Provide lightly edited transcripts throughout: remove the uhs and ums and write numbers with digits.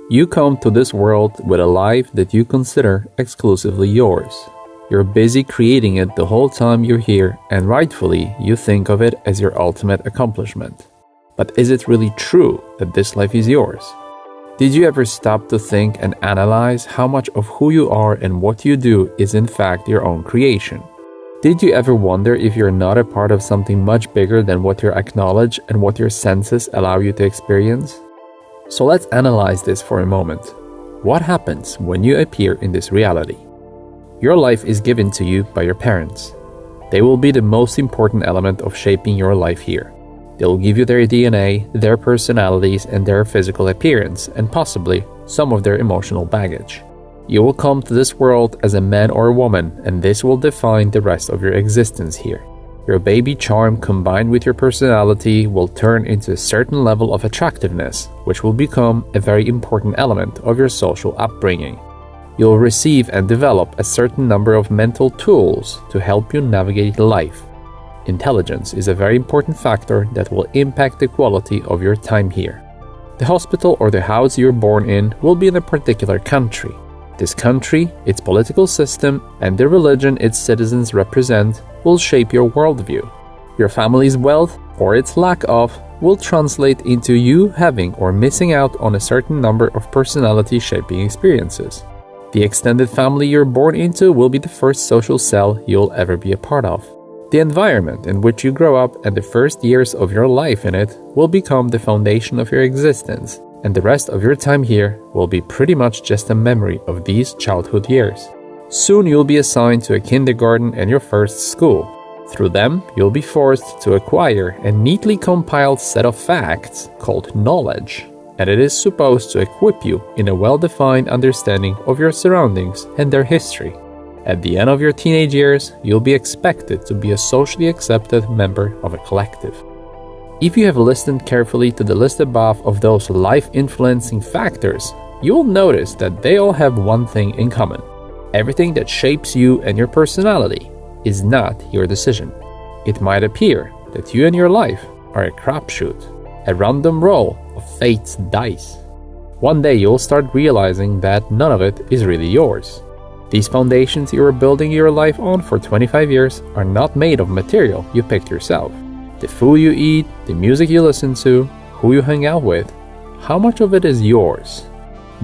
You come to this world with a life that you consider exclusively yours. You're busy creating it the whole time you're here, and rightfully, you think of it as your ultimate accomplishment. But is it really true that this life is yours? Did you ever stop to think and analyze how much of who you are and what you do is in fact your own creation? Did you ever wonder if you're not a part of something much bigger than what you acknowledge and what your senses allow you to experience? So let's analyze this for a moment. What happens when you appear in this reality? Your life is given to you by your parents. They will be the most important element of shaping your life here. They will give you their DNA, their personalities, and their physical appearance, and possibly some of their emotional baggage. You will come to this world as a man or a woman, and this will define the rest of your existence here. Your baby charm combined with your personality will turn into a certain level of attractiveness, which will become a very important element of your social upbringing. You'll receive and develop a certain number of mental tools to help you navigate life. Intelligence is a very important factor that will impact the quality of your time here. The hospital or the house you're born in will be in a particular country. This country, its political system, and the religion its citizens represent will shape your worldview. Your family's wealth, or its lack of, will translate into you having or missing out on a certain number of personality-shaping experiences. The extended family you're born into will be the first social cell you'll ever be a part of. The environment in which you grow up and the first years of your life in it will become the foundation of your existence, and the rest of your time here will be pretty much just a memory of these childhood years. Soon you'll be assigned to a kindergarten and your first school. Through them, you'll be forced to acquire a neatly compiled set of facts called knowledge, and it is supposed to equip you in a well-defined understanding of your surroundings and their history. At the end of your teenage years, you'll be expected to be a socially accepted member of a collective. If you have listened carefully to the list above of those life-influencing factors, you'll notice that they all have one thing in common. Everything that shapes you and your personality is not your decision. It might appear that you and your life are a crapshoot, a random roll of fate's dice. One day you'll start realizing that none of it is really yours. These foundations you are building your life on for 25 years are not made of material you picked yourself. The food you eat, the music you listen to, who you hang out with, how much of it is yours?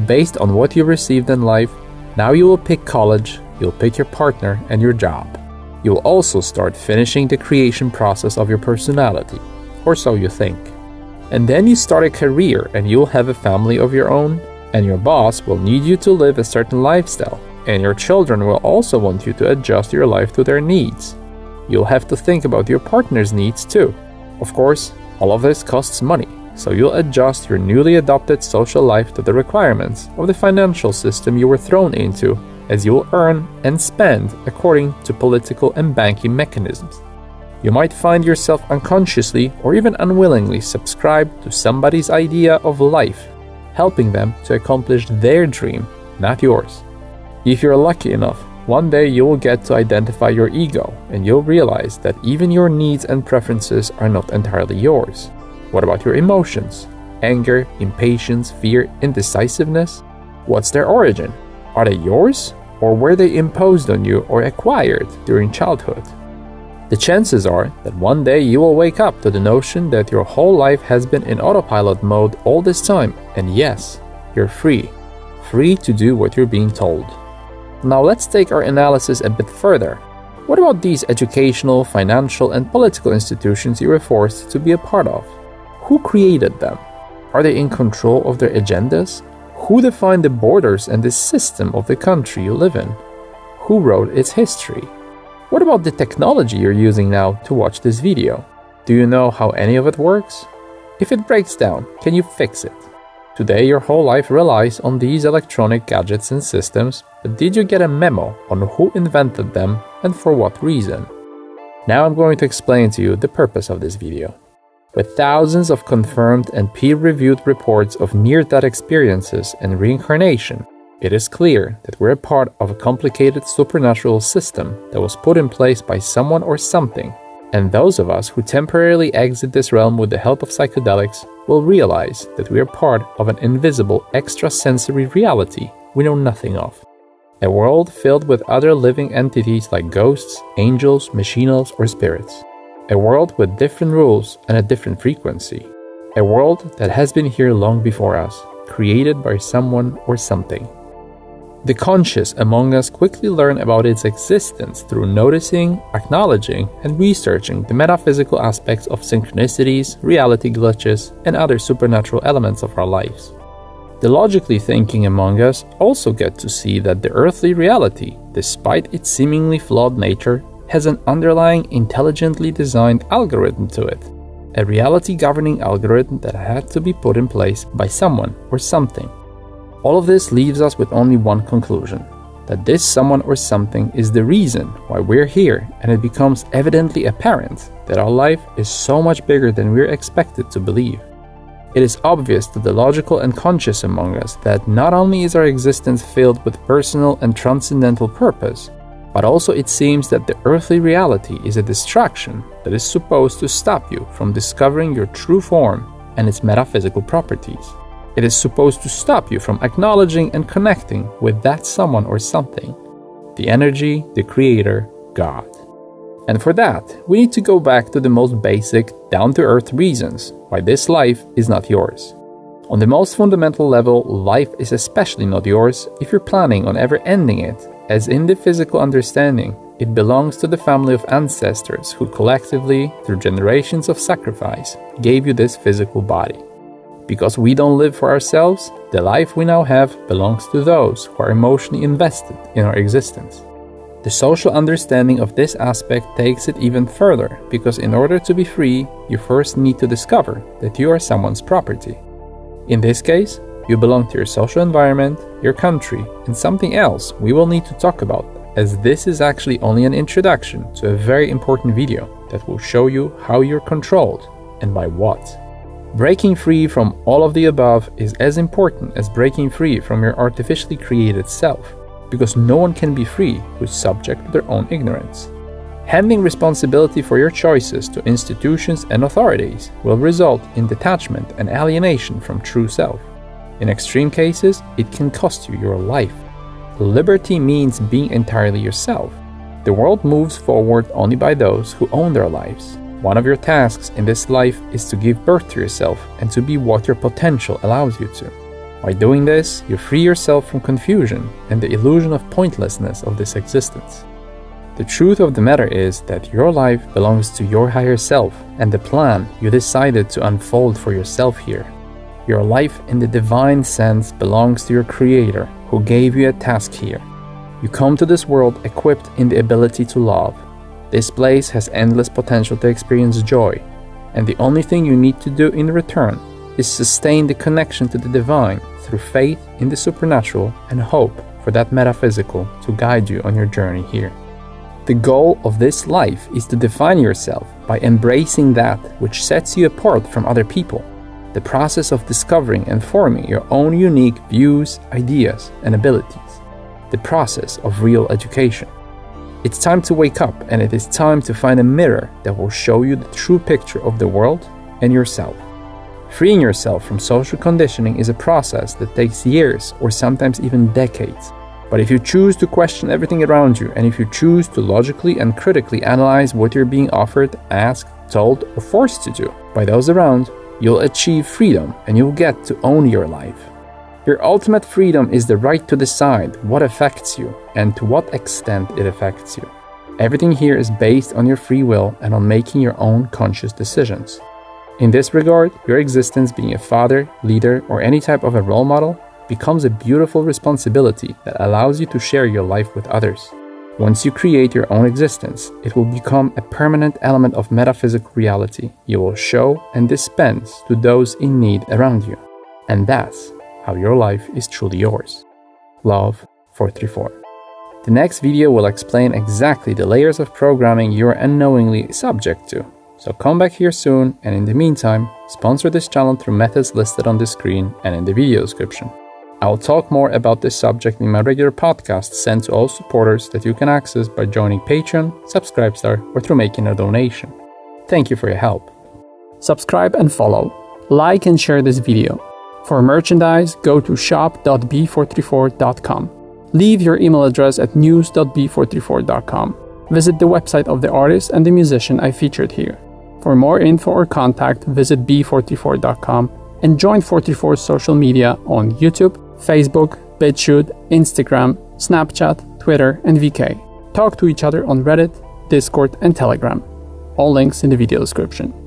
Based on what you received in life, now you will pick college, you'll pick your partner and your job. You'll also start finishing the creation process of your personality, or so you think. And then you start a career and you'll have a family of your own, and your boss will need you to live a certain lifestyle, and your children will also want you to adjust your life to their needs. You'll have to think about your partner's needs too. Of course, all of this costs money, so you'll adjust your newly adopted social life to the requirements of the financial system you were thrown into, as you'll earn and spend according to political and banking mechanisms. You might find yourself unconsciously or even unwillingly subscribed to somebody's idea of life, helping them to accomplish their dream, not yours. If you're lucky enough, one day you will get to identify your ego, and you'll realize that even your needs and preferences are not entirely yours. What about your emotions? Anger, impatience, fear, indecisiveness? What's their origin? Are they yours? Or were they imposed on you or acquired during childhood? The chances are that one day you will wake up to the notion that your whole life has been in autopilot mode all this time, and yes, you're free. Free to do what you're being told. Now let's take our analysis a bit further. What about these educational, financial, and political institutions you were forced to be a part of? Who created them? Are they in control of their agendas? Who defined the borders and the system of the country you live in? Who wrote its history? What about the technology you're using now to watch this video? Do you know how any of it works? If it breaks down, can you fix it? Today, your whole life relies on these electronic gadgets and systems, but did you get a memo on who invented them and for what reason? Now I'm going to explain to you the purpose of this video. With thousands of confirmed and peer-reviewed reports of near-death experiences and reincarnation, it is clear that we're a part of a complicated supernatural system that was put in place by someone or something And those of us who temporarily exit this realm with the help of psychedelics will realize that we are part of an invisible extrasensory reality we know nothing of. A world filled with other living entities like ghosts, angels, machinals, or spirits. A world with different rules and a different frequency. A world that has been here long before us, created by someone or something. The conscious among us quickly learn about its existence through noticing, acknowledging, and researching the metaphysical aspects of synchronicities, reality glitches, and other supernatural elements of our lives. The logically thinking among us also get to see that the earthly reality, despite its seemingly flawed nature, has an underlying intelligently designed algorithm to it. A reality governing algorithm that had to be put in place by someone or something. All of this leaves us with only one conclusion, that this someone or something is the reason why we're here, and it becomes evidently apparent that our life is so much bigger than we're expected to believe. It is obvious to the logical and conscious among us that not only is our existence filled with personal and transcendental purpose, but also it seems that the earthly reality is a distraction that is supposed to stop you from discovering your true form and its metaphysical properties. It is supposed to stop you from acknowledging and connecting with that someone or something, the energy, the creator, God. And for that, we need to go back to the most basic, down-to-earth reasons why this life is not yours. On the most fundamental level, life is especially not yours if you're planning on ever ending it, as in the physical understanding, it belongs to the family of ancestors who collectively, through generations of sacrifice, gave you this physical body. Because we don't live for ourselves, the life we now have belongs to those who are emotionally invested in our existence. The social understanding of this aspect takes it even further, because in order to be free, you first need to discover that you are someone's property. In this case, you belong to your social environment, your country, and something else we will need to talk about, as this is actually only an introduction to a very important video that will show you how you're controlled and by what. Breaking free from all of the above is as important as breaking free from your artificially created self, because no one can be free who is subject to their own ignorance. Handing responsibility for your choices to institutions and authorities will result in detachment and alienation from true self. In extreme cases, it can cost you your life. Liberty means being entirely yourself. The world moves forward only by those who own their lives. One of your tasks in this life is to give birth to yourself and to be what your potential allows you to. By doing this, you free yourself from confusion and the illusion of pointlessness of this existence. The truth of the matter is that your life belongs to your higher self and the plan you decided to unfold for yourself here. Your life in the divine sense belongs to your Creator, who gave you a task here. You come to this world equipped in the ability to love. This place has endless potential to experience joy, and the only thing you need to do in return is sustain the connection to the divine through faith in the supernatural and hope for that metaphysical to guide you on your journey here. The goal of this life is to define yourself by embracing that which sets you apart from other people, the process of discovering and forming your own unique views, ideas, and abilities, the process of real education. It's time to wake up, and it is time to find a mirror that will show you the true picture of the world and yourself. Freeing yourself from social conditioning is a process that takes years or sometimes even decades. But if you choose to question everything around you, and if you choose to logically and critically analyze what you're being offered, asked, told, or forced to do by those around, you'll achieve freedom and you'll get to own your life. Your ultimate freedom is the right to decide what affects you and to what extent it affects you. Everything here is based on your free will and on making your own conscious decisions. In this regard, your existence being a father, leader, or any type of a role model becomes a beautiful responsibility that allows you to share your life with others. Once you create your own existence, it will become a permanent element of metaphysical reality you will show and dispense to those in need around you. And that's how your life is truly yours. Love 434. The next video will explain exactly the layers of programming you are unknowingly subject to. So come back here soon, and in the meantime, sponsor this channel through methods listed on the screen and in the video description. I will talk more about this subject in my regular podcast sent to all supporters that you can access by joining Patreon, Subscribestar, or through making a donation. Thank you for your help. Subscribe and follow. Like and share this video. For merchandise, go to shop.b434.com. Leave your email address at news.b434.com. Visit the website of the artist and the musician I featured here. For more info or contact, visit b434.com and join 434's social media on YouTube, Facebook, BitChute, Instagram, Snapchat, Twitter, and VK. Talk to each other on Reddit, Discord, and Telegram. All links in the video description.